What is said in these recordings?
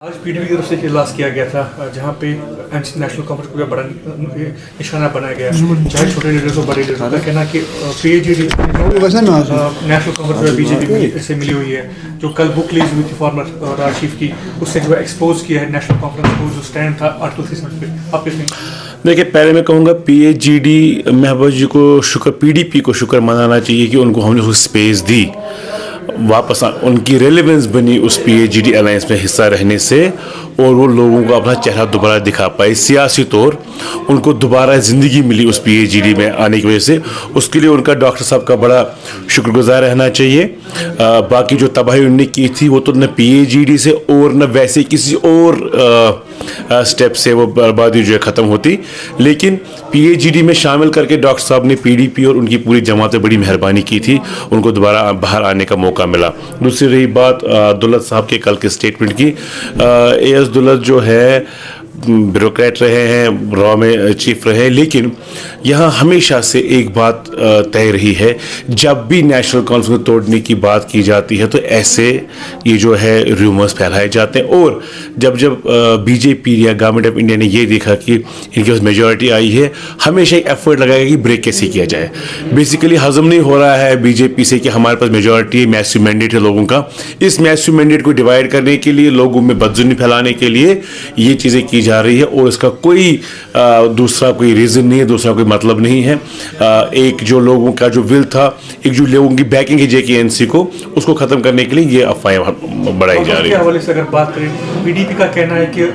آج P D P کی طرف سے ایک اجلاس کیا گیا تھا جہاں پہ نیشنل کانفرنس کو بڑا نشانہ بنایا گیا، چاہے چھوٹے لیڈرز ہو بڑے لیڈرز کا کہنا کہ P A G D national conference B J P سے ملی ہوئی ہے، جو کل بک ریلیز ہوئی تھی فارمر راج شریف کی، اس سے جو ہے ایکسپوز کیا ہے نیشنل کانفرنس کو جو اسٹینڈ تھا آرٹیکل 37 پہ. آپ کس میں دیکھیے، پہلے میں کہوں گا پی اے جی ڈی محبوبہ جی کو شکر، پی ڈی پی کو شکر منانا چاہیے کہ ان کو ہم نے اسپیس دی، واپس ان کی ریلیونس بنی اس پی اے جی ڈی الائنس میں حصہ رہنے سے، اور وہ لوگوں کو اپنا چہرہ دوبارہ دکھا پائے سیاسی طور، ان کو دوبارہ زندگی ملی اس پی اے جی ڈی میں آنے کی وجہ سے. اس کے لیے ان کا ڈاکٹر صاحب کا بڑا شکر گزار رہنا چاہیے. باقی جو تباہی انہوں نے کی تھی وہ تو نہ پی اے جی ڈی سے اور نہ ویسے کسی اور اسٹیپ سے وہ بربادی جو ہے ختم ہوتی، لیکن پی اے جی ڈی میں شامل کر کے ڈاکٹر صاحب نے پی ڈی پی اور ان کی پوری جماعت میں بڑی مہربانی کی تھی، ان کو دوبارہ باہر آنے کا موقع ملا. دوسری رہی بات دولت صاحب کے کل کے اسٹیٹمنٹ کی، اے ایس دولت جو ہے بیوروکریٹ رہے ہیں، را میں چیف رہے، لیکن یہاں ہمیشہ سے ایک بات طے رہی ہے، جب بھی نیشنل کانفرنس توڑنے کی بات کی جاتی ہے تو ایسے یہ جو ہے ریومرز پھیلائے جاتے ہیں، اور جب بی جے پی یا گورنمنٹ آف انڈیا نے یہ دیکھا کہ ان کے پاس میجورٹی آئی ہے، ہمیشہ ایک ایفرٹ لگائے گا کہ بریک کیسے کیا جائے. بیسیکلی ہضم نہیں ہو رہا ہے بی جے پی سے کہ ہمارے پاس میجورٹی میسو مینڈیٹ ہے لوگوں کا، اس میسو مینڈیٹ کو ڈیوائڈ کرنے کے لیے، لوگوں میں بدظنی پھیلانے کے لیے یہ چیزیں کی جا رہی ہے، اور اس کا کوئی دوسرا کوئی ریزن نہیں ہے، دوسرا کوئی مطلب نہیں ہے. ایک جو لوگوں کا جو ول تھا، ایک جو لوگوں کی بیکنگ ہے جے کے این سی کو، اس کو ختم کرنے کے لیے یہ افواہیں بڑھائی جا رہی ہے. حوالے سے اگر بات کریں، پی ڈی پی کا کہنا ہے کہ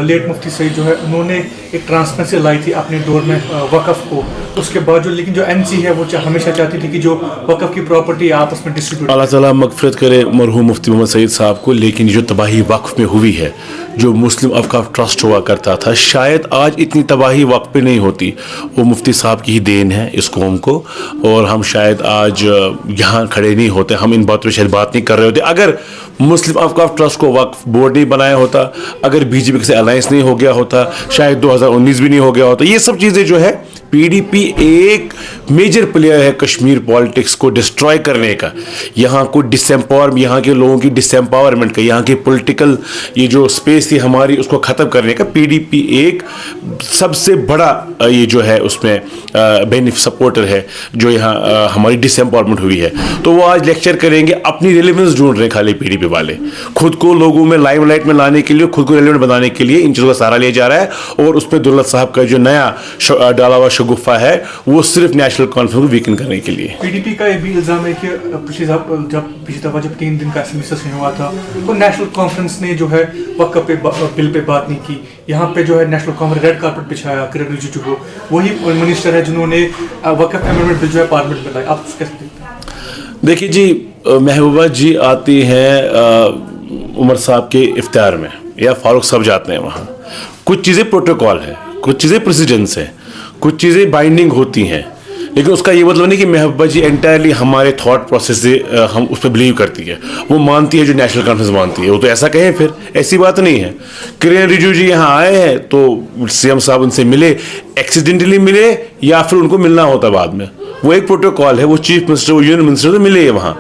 لیٹ مفتی سعید جو ہے انہوں نے ایک ٹرانسپیرنسی لائی تھی اپنے دور میں وقف کو، اس کے بعد جو لیکن جو این سی ہے وہ ہمیشہ چاہتی تھی کہ جو وقف کی پراپرٹی آپس میں ڈسٹریبیوٹ. اللہ تعالیٰ مغفرت کرے مرحوم مفتی محمد سعید صاحب کو، لیکن جو تباہی وقف میں ہوئی ہے، جو مسلم اوقاف ٹرسٹ ہوا کرتا تھا، شاید آج اتنی تباہی وقف پہ نہیں ہوتی. وہ مفتی صاحب کی ہی دین ہے اس قوم کو، اور ہم شاید آج یہاں کھڑے نہیں ہوتے، ہم ان باتوں پہ شاید بات نہیں کر رہے ہوتے اگر مسلم اوقاف ٹرسٹ کو وقف بورڈ نہیں بنایا ہوتا، اگر بی جے پی سے الائنس نہیں ہو گیا ہوتا، شاید 2019 بھی نہیں ہو گیا ہوتا. یہ سب چیزیں جو ہے، پی ڈی پی ایک میجر پلیئر ہے کشمیر پالیٹکس کو ڈسٹروائے کرنے کا، یہاں کو یہاں کے لوگوں کی ڈس ایمپاورمنٹ کا، یہاں کی پولیٹیکل یہ جو اسپیس تھی ہماری، اس کو ختم کرنے کا. پی ڈی پی ایک سب سے بڑا یہ جو ہے اس میں سپورٹر ہے، جو یہاں ہماری ڈس ایمپاورمنٹ ہوئی ہے. تو وہ آج لیکچر کریں گے، اپنی ریلیونس ڈھونڈ رہے ہیں خالی پی ڈی پی والے، خود کو لوگوں میں لائم لائٹ میں لانے کے لیے، خود کو ریلیونٹ بنانے کے لیے ان چیزوں کا سہارا لیا جا رہا ہے. اور اس میں دولت صاحب کا جو نیا ڈالا ہوا شگوفہ ہے وہ صرف نیشنل کانفرنس کو ویکن کرنے کے لیے. پی ڈی پی کا یہ بھی الزام ہے کہ پچھلی دفعہ جب 3 دن کا اسمبلی سیشن ہوا تھا تو نیشنل کانفرنس نے جو ہے وقف پہ بل پہ بات نہیں کی. یہاں پہ جو ہے نیشنل کانفرنس ریڈ کارپٹ بچھایا کرن رجیجو کو، وہی منسٹر ہے جنہوں نے وقف امینڈمنٹ بل جو ہے پارلیمنٹ میں لائی. آپ اس کیسے دیکھتے ہیں؟ دیکھیے جی، محبوبہ جی آتی ہیں عمر صاحب کے افطار میں، یا فاروق صاحب جاتے ہیں وہاں، کچھ چیزیں پروٹوکول ہے، کچھ چیزیں پریسیڈنس ہے، کچھ چیزیں بائنڈنگ ہوتی ہیں، لیکن اس کا یہ مطلب نہیں کہ محبوبہ جی انٹائرلی ہمارے تھاٹ پروسیس سے ہم اس پہ بلیو کرتی ہے، وہ مانتی ہے جو نیشنل کانفرنس مانتی ہے. وہ تو ایسا کہیں، پھر ایسی بات نہیں ہے. کرن رجیجو جی یہاں آئے ہیں تو سی ایم صاحب ان سے ملے، ایکسیڈنٹلی ملے یا پھر ان کو ملنا ہوتا بعد میں، وہ ایک پروٹوکول ہے. وہ چیف منسٹر، وہ یونین منسٹر سے ملے وہاں.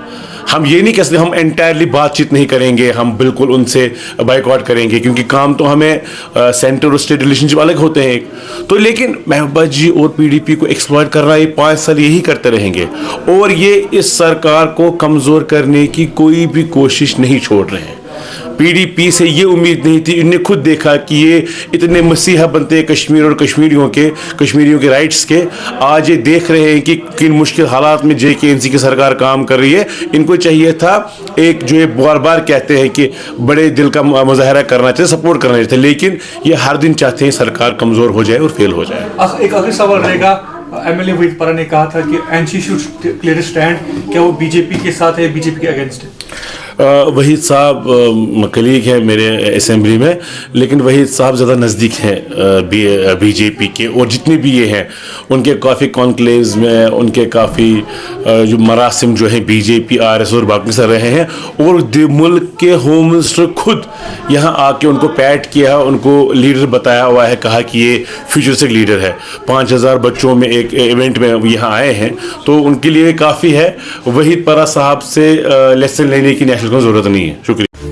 ہم یہ نہیں کہہ سکتے ہم انٹائرلی بات چیت نہیں کریں گے، ہم بالکل ان سے بائیکاٹ کریں گے، کیونکہ کام تو ہمیں سینٹر اور اسٹیٹ ریلیشن شپ الگ ہوتے ہیں ایک تو. لیکن محبوبہ جی اور پی ڈی پی کو ایکسپلائٹ کر رہا ہے، یہ 5 سال یہی کرتے رہیں گے، اور یہ اس سرکار کو کمزور کرنے کی کوئی بھی کوشش نہیں چھوڑ رہے ہیں. پی ڈی پی سے یہ امید نہیں تھی، انہوں نے خود دیکھا کہ یہ اتنے مسیحا بنتے ہیں کشمیر اور کشمیریوں کے رائٹس کے. آج یہ دیکھ رہے ہیں کہ کن مشکل حالات میں جے کے این سی کی سرکار کام کر رہی ہے. ان کو چاہیے تھا ایک جو یہ بار بار کہتے ہیں کہ بڑے دل کا مظاہرہ کرنا چاہیے، سپورٹ کرنا چاہیے، لیکن یہ ہر دن چاہتے ہیں سرکار کمزور ہو جائے اور فیل ہو جائے. ایک آخری سوال رہے گا، M L A Waheed Para نے کہا تھا کہ N C should clear stand, کیا وہ بی جے پی کے ساتھ ہے، بی جے پی کے اگینسٹ ہے؟ وحید صاحب کلیگ ہیں میرے اسمبلی میں، لیکن وحید صاحب زیادہ نزدیک ہیں بی جے پی کے، اور جتنے بھی یہ ہیں ان کے کافی کانکلیوز میں، ان کے کافی جو مراسم جو ہیں be J P, R S اور باقی سے رہے ہیں. اور ملک کے ہوم منسٹر خود یہاں آ کے ان کو پیٹ کیا، ان کو لیڈر بتایا ہوا ہے، کہا کہ یہ فیوچرسٹک لیڈر ہے. 5000 بچوں میں ایک ایونٹ میں یہاں آئے ہیں، تو ان کے لیے کافی ہے. وحید پرا صاحب سے لیسن لینے کی نیشنل کو ضرورت نہیں ہے. شکریہ.